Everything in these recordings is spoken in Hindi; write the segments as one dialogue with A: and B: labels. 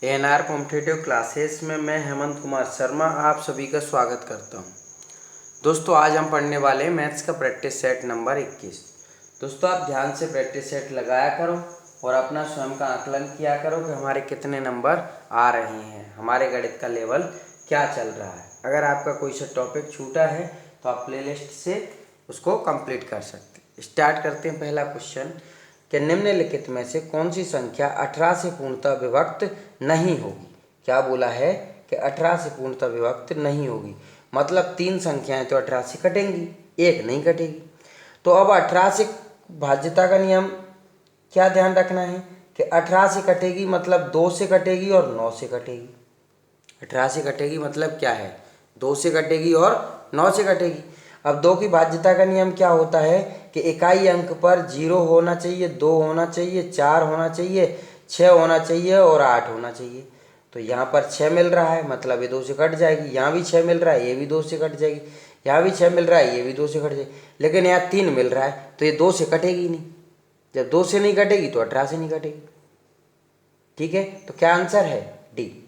A: एएनआर कॉम्पिटिटिव क्लासेस में मैं हेमंत कुमार शर्मा आप सभी का स्वागत करता हूं। दोस्तों आज हम पढ़ने वाले हैं मैथ्स का प्रैक्टिस सेट नंबर 21। दोस्तों आप ध्यान से प्रैक्टिस सेट लगाया करो और अपना स्वयं का आकलन किया करो कि हमारे कितने नंबर आ रहे हैं, हमारे गणित का लेवल क्या चल रहा है। अगर आपका कोई सा टॉपिक छूटा है तो आप प्लेलिस्ट से उसको कंप्लीट कर सकते हैं। स्टार्ट करते हैं। पहला क्वेश्चन कि निम्नलिखित में से कौन सी संख्या 18 से पूर्णतः विभक्त नहीं होगी। क्या बोला है कि 18 से पूर्णतः विभक्त नहीं होगी, मतलब 3 संख्याएं तो 18 से कटेंगी, एक नहीं कटेगी। तो अब 18 से भाज्यता का नियम क्या ध्यान रखना है कि 18 से कटेगी मतलब 2 से कटेगी और 9 से कटेगी। 18 से कटेगी मतलब क्या है, 2 से कटेगी और 9 से कटेगी। अब 2 की भाज्यता का नियम क्या होता है कि इकाई अंक पर 0 होना चाहिए, 2 होना चाहिए, 4 होना चाहिए, 6 होना चाहिए और 8 होना चाहिए। तो यहाँ पर 6 मिल रहा है मतलब ये 2 से कट जाएगी। यहाँ भी 6 मिल रहा है, ये भी 2 से कट जाएगी। यहाँ भी 6 मिल रहा है, ये भी 2 से कट जाएगी। लेकिन यहाँ 3 मिल रहा है तो ये 2 से कटेगी नहीं। जब 2 से नहीं कटेगी तो 18 से नहीं कटेगी। ठीक है, तो क्या आंसर है? डी।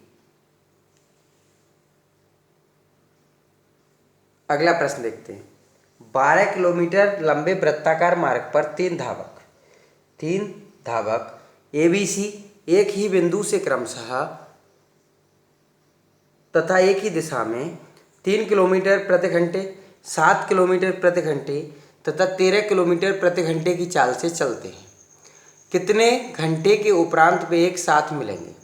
A: अगला प्रश्न देखते हैं। 12 किलोमीटर लंबे वृत्ताकार मार्ग पर तीन धावक ABC एक ही बिंदु से क्रमशः तथा एक ही दिशा में 3 किलोमीटर प्रति घंटे, 7 किलोमीटर प्रति घंटे तथा 13 किलोमीटर प्रति घंटे की चाल से चलते हैं। कितने घंटे के उपरांत वे एक साथ मिलेंगे?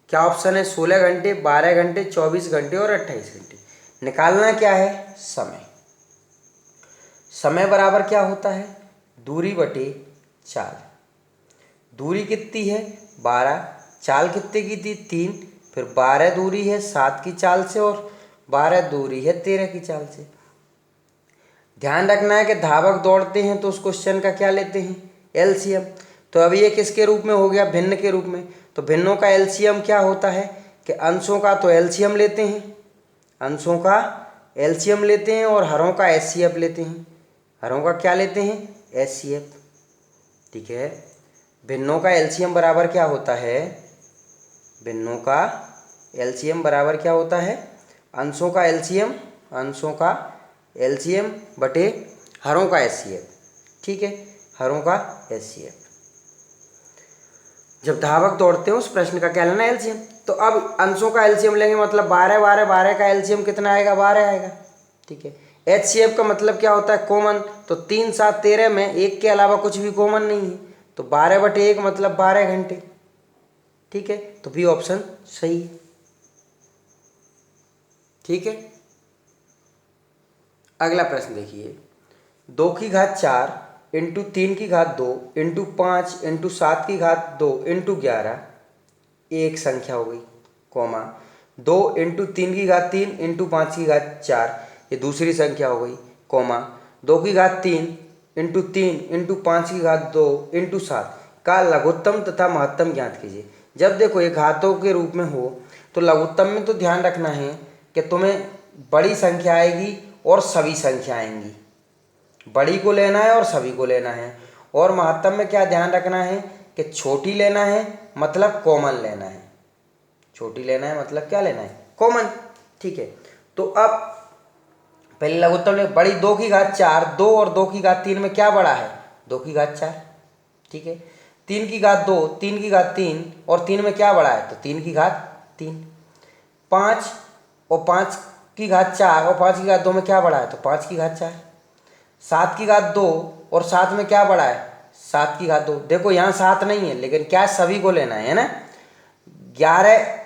A: क्या ऑप्शन है? 16 घंटे, 12 घंटे, 24 घंटे और 28 घंटे। निकालना क्या है? समय। समय बराबर क्या होता है? दूरी बटे चाल। दूरी कितनी है? 12। चाल कितने की थी? 3। फिर 12 दूरी है 7 की चाल से और 12 दूरी है 13 की चाल से। ध्यान रखना है कि धावक दौड़ते हैं तो उस क्वेश्चन का क्या लेते हैं? एलसीएम। तो अभी ये किसके रूप में हो गया? भिन्न के रूप में। तो भिन्नों का एलसीएम क्या होता है कि अंशों का तो एलसीएम लेते हैं, अंशों का एलसीएम लेते हैं और हरों का एचसीएफ लेते हैं। हरों का क्या लेते हैं? एचसीएफ। ठीक है, भिन्नों का एलसीएम बराबर क्या होता है? भिन्नों का एलसीएम बराबर क्या होता है? अंशों का एलसीएम, अंशों का एलसीएम बटे हरों का एचसीएफ। ठीक है, हरों का एचसीएफ। जब धावक दौड़ते हैं उस प्रश्न का क्या लेना? एलसीएम। तो अब अंशों का एलसीएम लेंगे मतलब 12 12 12 का एलसीएम कितना आएगा? 12 आएगा। ठीक है, एचसीएफ का मतलब क्या होता है? कॉमन। तो 3 7 13 में एक के अलावा कुछ भी कॉमन नहीं है, तो 12 बटे 1 मतलब 12 घंटे। ठीक है, तो बी ऑप्शन सही है। ठीक है, अगला प्रश्न देखिए। 2 की घात 4 इंटू 3 की घात 2 इंटू 5 इंटू 7 की घात 2 इंटू 11 एक संख्या हो गई, कॉमा 2 इंटू 3 की घात 3 इंटू 5 की घात 4 ये दूसरी संख्या हो गई, कॉमा 2 की घात 3 इंटू 3 इंटू 5 की घात 2 इंटू 7 का लघुत्तम तथा महत्तम ज्ञात कीजिए। जब देखो ये घातों के रूप में हो तो लघुत्तम में तो ध्यान रखना है कि तुम्हें बड़ी संख्या आएगी और सभी संख्या आएंगी, बड़ी को लेना है और सभी को लेना है। और महत्तम में क्या ध्यान रखना है कि छोटी लेना है मतलब कॉमन लेना है, छोटी लेना है मतलब क्या लेना है? कॉमन। ठीक है, तो अब पहले लघुत्तम ले। बड़ी 2 की घात 4, 2 और 2 की घात 3 में क्या बड़ा है? 2 की घात 4। ठीक है, 3 की घात 2, 3 की घात 3 और 3 में क्या बड़ा है? तो 3 की घात 3। 5 और 5 की घात 4 और 5 की घात 2 में क्या बड़ा है? तो 5 की घात 4। 7 की घात 2 और 7 में क्या बड़ा है? 7 की घात 2। देखो यहाँ 7 नहीं है लेकिन क्या सभी को लेना है ना। 11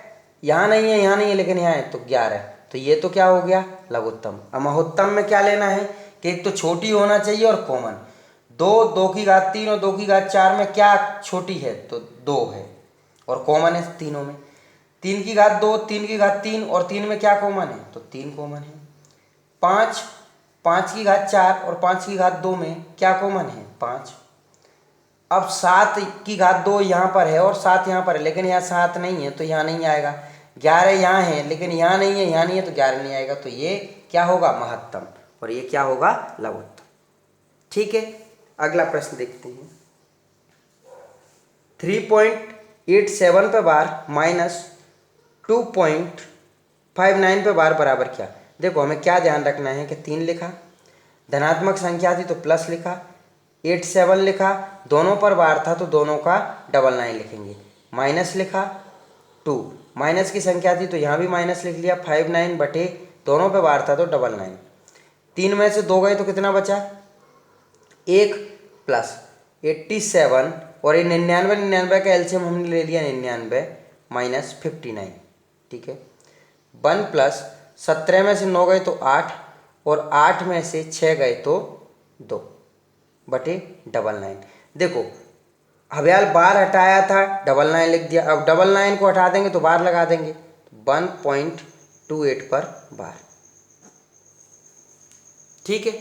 A: यहाँ नहीं है, यहाँ नहीं है लेकिन यहाँ है तो 11। तो ये तो क्या हो गया? लघुत्तम। अब महत्तम में क्या लेना है कि एक तो छोटी होना चाहिए और कॉमन। 2 2 की घात 3 और 2 की घात 4 में क्या छोटी है? तो 2 है और कॉमन है तीनों में। 3 की घात 2, 3 की घात 3 और 3 में क्या कॉमन है? तो 3 कॉमन है। 5 5 की घात 4 और 5 की घात 2 में क्या कॉमन है? 5। अब 7 की घात 2 यहाँ पर है और 7 यहाँ पर है लेकिन यहाँ 7 नहीं है तो यहाँ नहीं आएगा। 11 यहाँ है लेकिन यहाँ नहीं है, यहाँ नहीं है तो 11 नहीं आएगा। तो ये क्या होगा? महत्तम। और ये क्या होगा? लघुत्तम। ठीक है, अगला प्रश्न देखते हैं। 3.87 पर बार माइनस 2.59 पे बार बराबर क्या। देखो हमें क्या ध्यान रखना है कि 3 लिखा, धनात्मक संख्या थी तो प्लस लिखा, 87 लिखा, दोनों पर बार था तो दोनों का 99 लिखेंगे, माइनस लिखा 2, माइनस की संख्या थी तो यहाँ भी माइनस लिख लिया, 59 बटे दोनों पे बार था तो 99। 3 में से 2 गए तो कितना बचा, 1 प्लस 87 और ये 99 का एलसीएम हमने ले लिया 99 माइनस 59, ठीक है। 1 प्लस 17 में से 9 गए तो 8 और 8 में से 6 गए तो 2 बटे 99। देखो हव्याल बार हटाया था 99 लिख दिया, अब 99 को हटा देंगे तो बार लगा देंगे, 1.28 पर बार, ठीक है।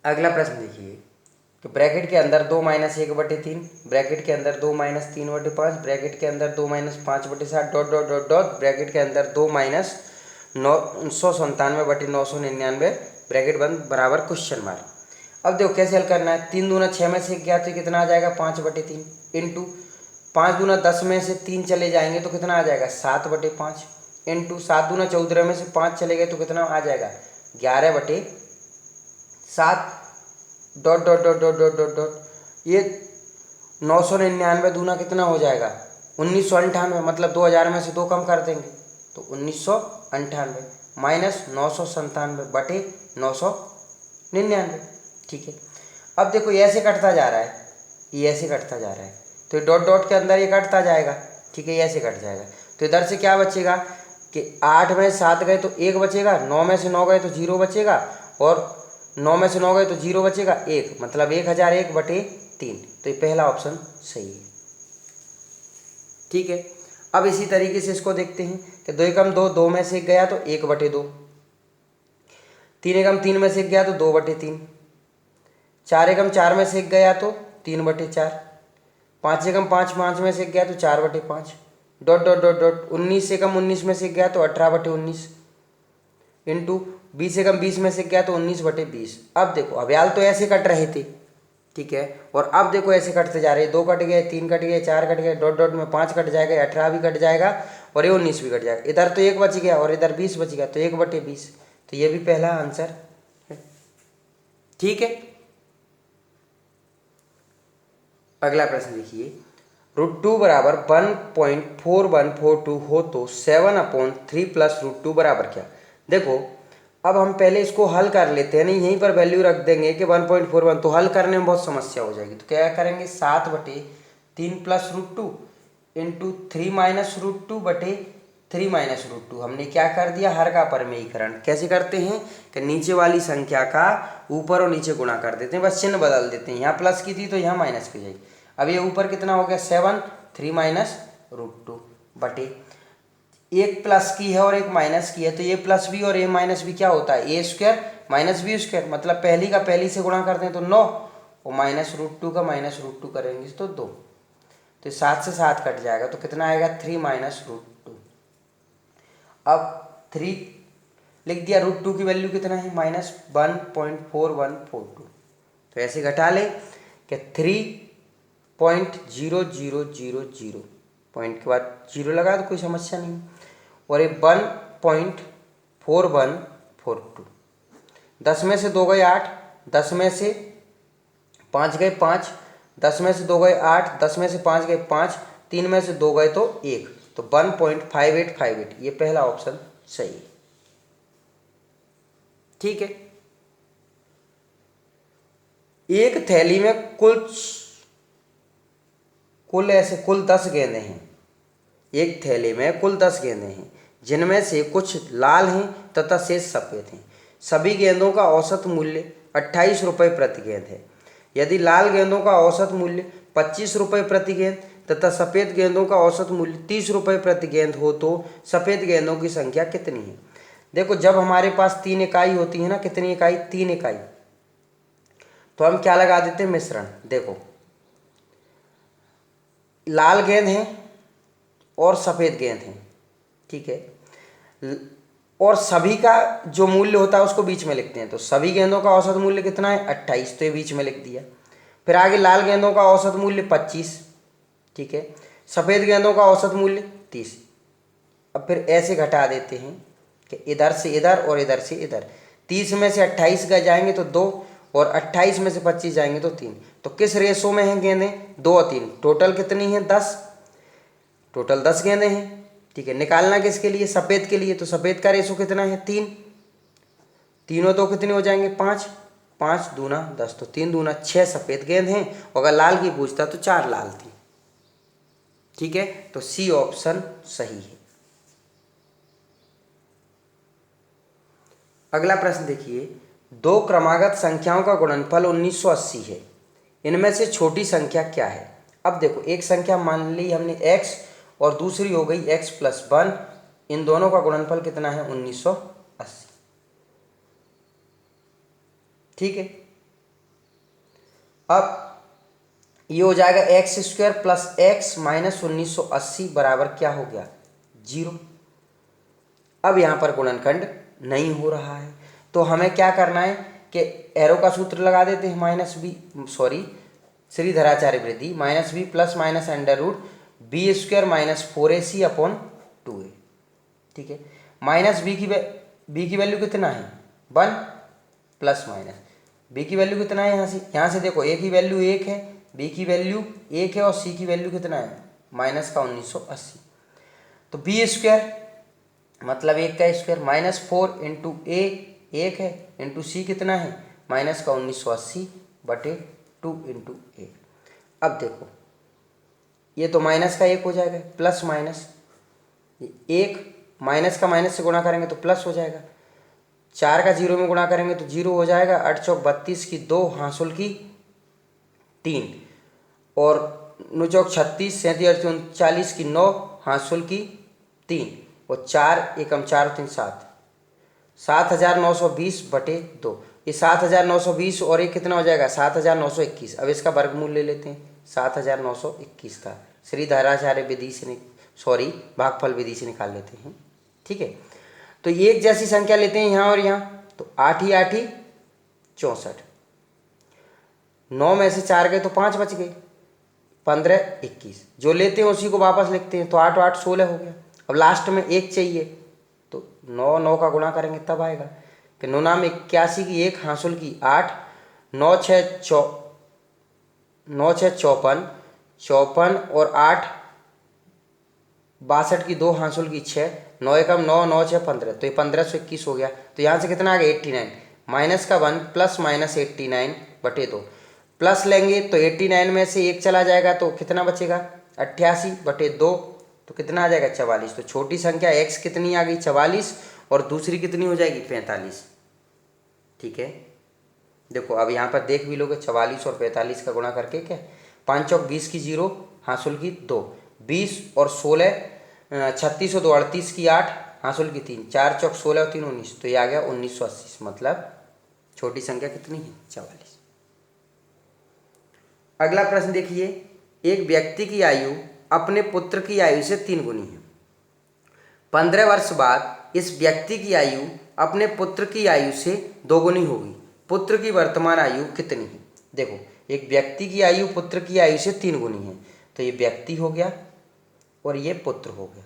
A: अगला प्रश्न देखिए तो ब्रैकेट के अंदर 2 माइनस 1 बटे 3, ब्रैकेट के अंदर 2 माइनस 3 बटे 5, ब्रैकेट के अंदर 2 माइनस 5 बटे 7 dot dot dot dot, bracket के अंदर 2 माइनस 997 बटे 999 ब्रैकेट बंद बराबर क्वेश्चन मार्क। अब देखो कैसे हल करना है, 3 दूना 6 में से क्या तो कितना आ जाएगा 5 बटे 3 इंटू 5 दूना 10 में से 3 चले जाएंगे तो कितना आ जाएगा 7 बटे 5 इंटू 7 दूना 14 में से 5 चले गए तो कितना आ जाएगा 11 बटे 7 dot dot dot dot dot dot dot, ये 999 दूना कितना हो जाएगा 1998, मतलब 2000 में से 2 कम कर देंगे तो 1998 माइनस 997 बटे 999, ठीक है। अब देखो ये ऐसे कटता जा रहा है, ये ऐसे कटता जा रहा है तो डॉट डॉट के अंदर ये कटता जाएगा, ठीक है, ये ऐसे कट जाएगा तो इधर से क्या बचेगा कि 8 में 7 गए तो 1 बचेगा, 9 में से 9 गए तो 0 बचेगा और 9 में से 9 गए तो 0 बचेगा 1, मतलब 1001 बटे 3, तो ये पहला ऑप्शन सही है, ठीक है। अब इसी तरीके से इसको देखते हैं कि 2 एकम 2, 2 में से 1 गया तो 1 बटे 2, 3 एकम 3 में से 1 गया तो 2 बटे 3, 4 एकम 4 में से 1 गया तो 3 बटे 4, 5 एकम 5 में से 1 गया तो 4 बटे 5 डॉट डॉट डॉट डॉट, 19 एकम 19 में से 1 गया तो 18 बटे 19 इंटू 20 एकम 20 में से गया तो 19 बटे 20। अब देखो अव्याल तो ऐसे कट रहे थे, ठीक है, और अब देखो ऐसे कटते जा रहे हैं, 2 कट गए, 3 कट गए, 4 कट गए, डॉट डॉट में 5 कट जाएगा, 18 भी कट जाएगा और ये 19 भी कट जाएगा, इधर तो 1 बच गया और इधर 20 बच गया तो 1 बटे 20, तो ये भी पहला आंसर है, ठीक है। अगला प्रश्न देखिए, √2 बराबर 1.4142 हो तो 7/3 प्लस √2 बराबर क्या। देखो अब हम पहले इसको हल कर लेते हैं, नहीं यहीं पर वैल्यू रख देंगे कि 1.41, तो हल करने में बहुत समस्या हो जाएगी, तो क्या करेंगे 7/3 प्लस √2 इंटू 3 माइनस √2 बटे 3 माइनस √2। हमने क्या कर दिया, हर का परमेयीकरण। कैसे करते हैं कि नीचे वाली संख्या का ऊपर और नीचे गुणा कर देते हैं, बस चिन्ह बदल देते हैं, यहाँ प्लस की थी तो यहाँ माइनस की जाएगी। अब ये ऊपर कितना हो गया 7, 3 माइनस √2 बटे, एक प्लस की है और एक माइनस की है तो ये प्लस भी और ये माइनस भी क्या होता है a² माइनस b², मतलब पहली का पहली से गुणा करते हैं तो 9 और माइनस √2 का माइनस √2 करेंगे तो 2, तो 7 से 7 कट जाएगा तो कितना आएगा 3 माइनस √2। अब 3 लिख दिया, √2 की वैल्यू कितना है -1.4142, तो ऐसे घटा ले कि 3.0000 पॉइंट के बाद 0 लगा तो कोई समस्या नहीं, और ये 1.4142, 10 में से 2 गए 8, 10 में से 5 गए 5, 10 में से 2 गए 8, 10 में से 5 गए 5, 3 में से 2 गए तो 1, तो 1.5858, ये पहला ऑप्शन सही है, ठीक है। एक थैली में कुल 10 गेंदें हैं, एक थैली में कुल 10 गेंदें हैं जिनमें से कुछ लाल हैं तथा शेष सफ़ेद हैं। सभी गेंदों का औसत मूल्य 28 रुपये प्रति गेंद है। यदि लाल गेंदों का औसत मूल्य 25 रुपये प्रति गेंद तथा सफ़ेद गेंदों का औसत मूल्य 30 रुपये प्रति गेंद हो तो सफ़ेद गेंदों की संख्या कितनी है। देखो जब हमारे पास 3 इकाई होती है ना, कितनी इकाई 3 इकाई, तो हम क्या लगा देते हैं मिश्रण। देखो लाल गेंद है और सफ़ेद गेंद है, ठीक है, और सभी का जो मूल्य होता है उसको बीच में लिखते हैं, तो सभी गेंदों का औसत मूल्य कितना है 28, तो ये बीच में लिख दिया। फिर आगे लाल गेंदों का औसत मूल्य 25, ठीक है, सफ़ेद गेंदों का औसत मूल्य 30। अब फिर ऐसे घटा देते हैं कि इधर से इधर और इधर से इधर। 30 में से 28 गए जाएंगे तो 2 और 28 में से 25 जाएंगे तो 3। तो किस रेशो में हैं गेंदें? 2 और 3। टोटल कितनी हैं? 10। टोटल 10 गेंदें हैं। ठीक है, निकालना किसके लिए? सफ़ेद के लिए। तो सफ़ेद का रेशो कितना है? 3। 3 और 2 कितने हो जाएंगे? 5। 5 दूना 10, तो 3 दूना 6 सफ़ेद गेंद हैं। और अगर लाल की पूछता तो 4 लाल थी। ठीक है, तो सी ऑप्शन सही है। अगला प्रश्न देखिए, दो क्रमागत संख्याओं का गुणनफल 1980 है, इनमें से छोटी संख्या क्या है? अब देखो, एक संख्या मान ली हमने x और दूसरी हो गई x+1, इन दोनों का गुणनफल कितना है? 1980। ठीक है, अब ये हो जाएगा x² + x - 1980 बराबर क्या हो गया? 0। अब यहाँ पर गुणनखंड नहीं हो रहा है, तो हमें क्या करना है कि एरो का सूत्र लगा देते हैं, -b श्रीधराचार्य वृद्धि -b + -√b² - 4ac/2a। ठीक है, b की वैल्यू कितना है? 1 प्लस माइनस b की वैल्यू कितना है? यहाँ से देखो, a की वैल्यू 1 है, b की वैल्यू 1 है और c की वैल्यू कितना है? -1980। तो b² मतलब 1 का स्क्वायर -4 × a 1 है इंटू c कितना है? -1980/2 × a। अब देखो, ये तो माइनस का 1 हो जाएगा, प्लस माइनस 1 माइनस का माइनस से गुणा करेंगे तो प्लस हो जाएगा, 4 का 0 में गुणा करेंगे तो 0 हो जाएगा, 8 चौक 32 की 2 हांसुल की 3 और 9 चौक 36 37 39 की 9 हांसुल की 3 और 4 एकम 4 3 7 7920/2। ये 7920 और ये कितना हो जाएगा? 7921। अब इसका वर्गमूल ले लेते हैं 7921 का, श्रीधराचार्य विधि से भागफल विधि से निकाल लेते हैं। ठीक है, तो एक जैसी संख्या लेते हैं यहाँ और यहाँ, तो 8 ही 8 ही 64। 9 में से 4 गए तो 5 बच गए, 15 21। जो लेते हैं उसी को वापस लिखते हैं, तो 8 8 16 हो गया। अब लास्ट में 1 चाहिए, तो 9 9 का गुणा करेंगे तब आएगा कि 9 नाम 81 की 1 हांसुल की 8, 9 6 54, 54 और 8 62 की 2 हांसुल की 6, 9 एकम 9 9 6 15, तो ये 1521 हो गया। तो यहाँ से कितना आ गया? 89। माइनस का 1 प्लस -89/2। प्लस लेंगे तो 89 में से 1 चला जाएगा तो कितना बचेगा? 88/2, तो कितना आ जाएगा? 44। तो छोटी संख्या x कितनी आ गई? 44, और दूसरी कितनी हो जाएगी? 45। ठीक है, देखो अब यहाँ पर देख भी लोगे, 44 और 45 का गुणा करके क्या, 5 चौक 20 की 0 हांसुल की 2, 20 और 16 36 और 2 38 की 8 हांसुल की 3, 4 चौक 16 और 3 19, तो ये आ गया 1980। मतलब छोटी संख्या कितनी है? 44। अगला प्रश्न देखिए, एक व्यक्ति की आयु अपने पुत्र की आयु से 3 गुनी है। 15 वर्ष बाद इस व्यक्ति की आयु अपने पुत्र की आयु से 2 गुनी होगी। पुत्र की वर्तमान आयु कितनी है? देखो, एक व्यक्ति की आयु पुत्र की आयु से 3 गुनी है, तो ये व्यक्ति हो गया और ये पुत्र हो गया।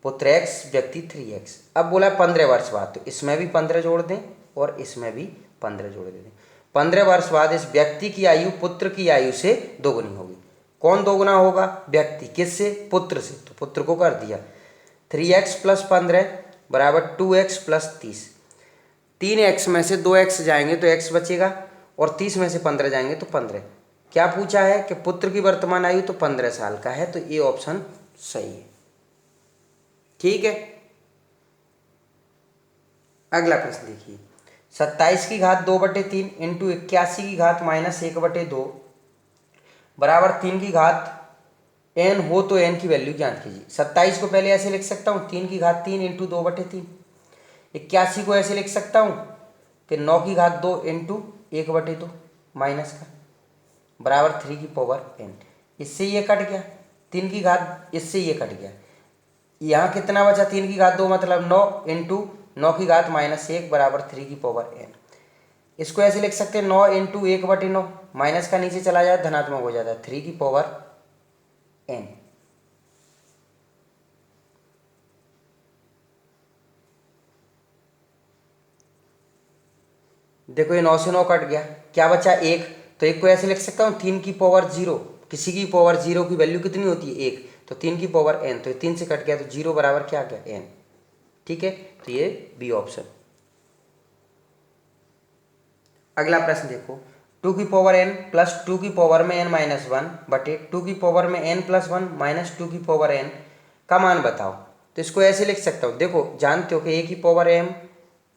A: पुत्र x, व्यक्ति 3x। अब बोला 15 वर्ष बाद, तो इसमें भी 15 जोड़ दें और इसमें भी 15 जोड़ दें। 15 वर्ष बाद इस व्यक्ति की आयु पुत्र की आयु से 2 गुनी होगी। कौन 2 गुना होगा? व्यक्ति। किससे? पुत्र से। तो पुत्र को कर दिया, 3x + 15 = 2x + 30। 3x में से 2x जाएंगे तो x बचेगा और 30 में से 15 जाएंगे तो 15। क्या पूछा है कि पुत्र की वर्तमान आयु तो 15 साल का है, तो ये ऑप्शन सही है। ठीक है, अगला प्रश्न देखिए, 27 की घात 2/3 इंटू 81 की घात -1/2 बराबर 3 की घात n हो तो n की वैल्यू ज्ञात कीजिए। 27 को पहले ऐसे लिख सकता हूँ, 3 की घात 3 इंटू 2/3। 81 को ऐसे लिख सकता हूँ कि 9 की घात 2 इंटू 1/2 माइनस का बराबर 3 की पावर n। इससे ये कट गया, 3 की घात, इससे ये कट गया। यहाँ कितना बचा? 3 की घात 2 मतलब 9 इंटू 9 की घात -1 बराबर 3 की पावर n। इसको ऐसे लिख सकते हैं 9 इंटू 1/9, माइनस का नीचे चला जाए धनात्मक हो जाता है, 3 की पावर n। देखो ये 9 से 9 कट गया, क्या बचा 1, तो 1 को ऐसे लिख सकता हूँ 3 की पावर 0, किसी की पावर 0 की वैल्यू कितनी होती है 1, तो 3 की पावर n, तो 3 से कट गया तो 0 बराबर क्या आ गया n। ठीक है, तो ये बी ऑप्शन। अगला प्रश्न देखो, 2 की पावर n प्लस 2 की पावर में n माइनस 1 बटे 2 की पावर में n प्लस 1 माइनस 2 की पावर n का मान बताओ। तो इसको ऐसे लिख सकता हूँ, देखो जानते हो कि a की पावर m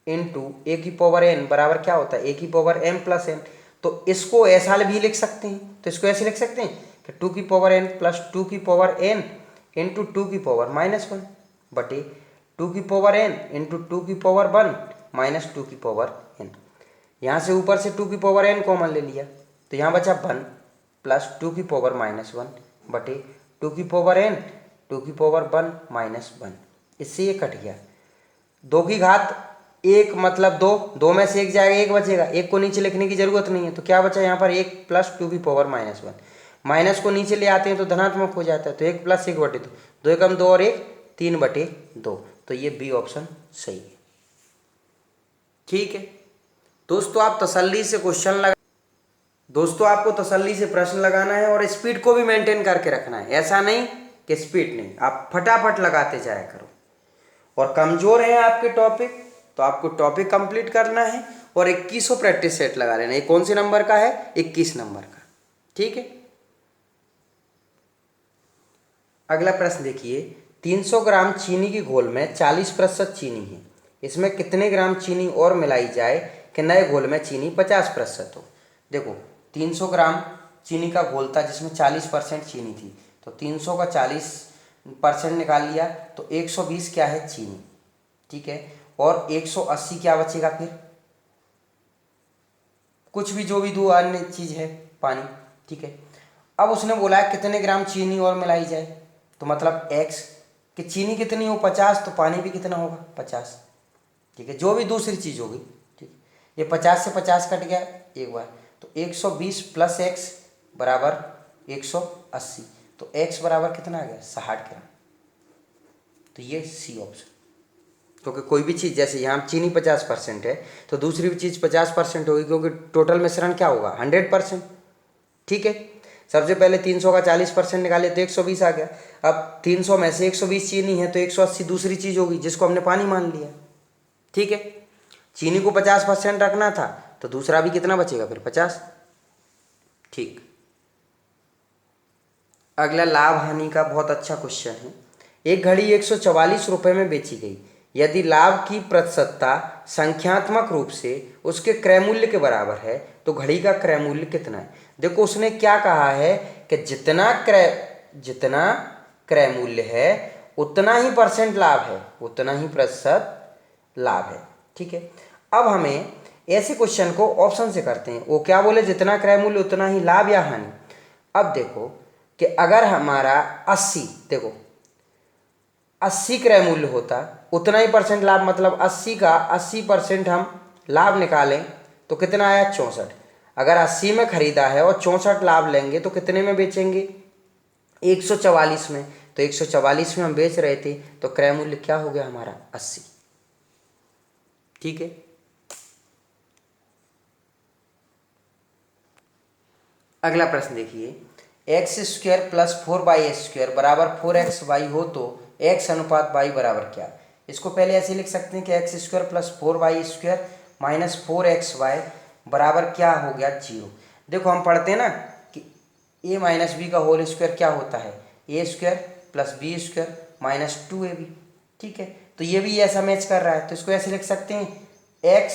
A: इंटू ए की पावर n बराबर क्या होता है a की पावर m प्लस n, तो इसको ऐसा भी लिख सकते हैं, तो इसको ऐसे लिख सकते हैं कि 2 की पावर n प्लस 2 की पावर n इंटू 2 की पावर माइनस 1 बटे 2 की पावर n इंटू 2 की पावर 1 माइनस 2 की पावर n। यहाँ से ऊपर से 2 की पावर n कॉमन ले लिया, तो यहाँ बचा 1 प्लस 2 की पावर माइनस 1 बटे 2 की पावर n 2 की पावर 1 माइनस 1। इससे ये कट गया, 2 की घात 1 मतलब 2, 2 में से 1 जाएगा 1 बचेगा, 1 को नीचे लिखने की जरूरत नहीं है, तो क्या बचा यहाँ पर 1 प्लस 2 की पावर माइनस 1। माइनस को नीचे ले आते हैं तो धनात्मक हो जाता है, तो 1 प्लस 1 बटे 2, 2 एकम 2 और 1 3 बटे 2, तो ये बी ऑप्शन सही है। ठीक है दोस्तों, आप तसल्ली से क्वेश्चन लगा, दोस्तों आपको तसल्ली से प्रश्न लगाना है और स्पीड को भी मेंटेन करके रखना है, ऐसा नहीं कि स्पीड नहीं, आप फटाफट लगाते जाया करो। और कमजोर हैं आपके टॉपिक तो आपको टॉपिक कंप्लीट करना है और 2100 प्रैक्टिस सेट लगा लेना। ये कौन से नंबर का है, 21 नंबर का। ठीक है, अगला प्रश्न देखिए, 300 ग्राम चीनी की घोल में 40% चीनी है, इसमें कितने ग्राम चीनी और मिलाई जाए कि नए घोल में चीनी 50% हो। देखो 300 ग्राम चीनी का घोल था जिसमें 40% चीनी थी, तो 300 का 40% निकाल लिया तो 120 क्या है चीनी। ठीक है, और 180 क्या बचेगा, फिर कुछ भी जो भी दो अन्य चीज़ है पानी। ठीक है, अब उसने बोला है कितने ग्राम चीनी और मिलाई जाए, तो मतलब x कि चीनी कितनी हो 50, तो पानी भी कितना होगा 50। ठीक है, जो भी दूसरी चीज़ होगी। ठीक, ये 50 से 50 कट गया एक बार, तो 120 प्लस x बराबर 180, तो x बराबर कितना आ गया 60 ग्राम। तो ये सी ऑप्शन, क्योंकि कोई भी चीज़ जैसे यहाँ चीनी 50% है तो दूसरी भी चीज़ 50% होगी, क्योंकि टोटल मिश्रण क्या होगा 100%। ठीक है, सबसे पहले 300 का 40% निकाले तो 120 आ गया, अब 300 में से 120 चीनी है तो 180 दूसरी चीज़ होगी जिसको हमने पानी मान लिया। ठीक है, चीनी को 50% रखना था तो दूसरा भी कितना बचेगा फिर 50। ठीक, अगला लाभ हानि का बहुत अच्छा क्वेश्चन है। एक घड़ी 144 रुपये में बेची गई, यदि लाभ की प्रतिशतता संख्यात्मक रूप से उसके क्रय मूल्य के बराबर है तो घड़ी का क्रय मूल्य कितना है। देखो उसने क्या कहा है कि जितना क्रय मूल्य है उतना ही परसेंट लाभ है, उतना ही प्रतिशत लाभ है। ठीक है, अब हमें ऐसे क्वेश्चन को ऑप्शन से करते हैं, वो क्या बोले जितना क्रय मूल्य उतना ही लाभ या हानि। अब देखो कि अगर हमारा 80, देखो 80 क्रय मूल्य होता उतना ही परसेंट लाभ, मतलब 80 का 80% हम लाभ निकालें तो कितना आया 64। अगर 80 में खरीदा है और 64 लाभ लेंगे तो कितने में बेचेंगे 144 में, तो 144 में हम बेच रहे थे तो क्रय मूल्य क्या हो गया हमारा 80। ठीक है, अगला प्रश्न देखिए, x² प्लस 4y² बराबर 4xy हो तो x अनुपात y बराबर क्या। इसको पहले ऐसे लिख सकते हैं कि x² plus 4y² minus 4xy बराबर क्या हो गया 0। देखो हम पढ़ते हैं ना कि a माइनस बी का होल स्क्वायर क्या होता है a² plus b² minus 2ab। ठीक है, तो ये भी ऐसा मैच कर रहा है, तो इसको ऐसे लिख सकते हैं x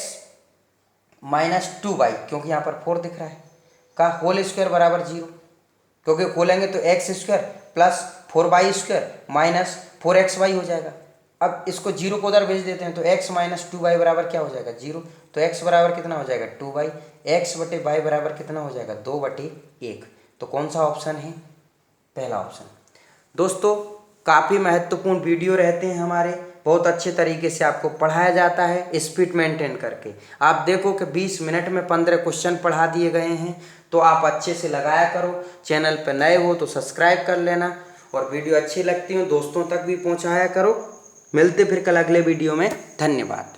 A: माइनस 2y, क्योंकि यहाँ पर 4 दिख रहा है, का होल स्क्वायर बराबर 0, क्योंकि खोलेंगे तो x² plus 4y² minus 4xy हो जाएगा। अब इसको 0 को उधर भेज देते हैं तो x माइनस 2y बराबर क्या हो जाएगा 0, तो x बराबर कितना हो जाएगा 2y, x बटे y बराबर कितना हो जाएगा 2/1। तो कौन सा ऑप्शन है, पहला ऑप्शन। दोस्तों काफ़ी महत्वपूर्ण वीडियो रहते हैं हमारे, बहुत अच्छे तरीके से आपको पढ़ाया जाता है स्पीड मेंटेन करके। आप देखो कि 20 मिनट में 15 क्वेश्चन पढ़ा दिए गए हैं, तो आप अच्छे से लगाया करो। चैनल पर नए हो तो सब्सक्राइब कर लेना, और वीडियो अच्छी लगती हो दोस्तों तक भी पहुंचाया करो। मिलते फिर कल अगले वीडियो में, धन्यवाद।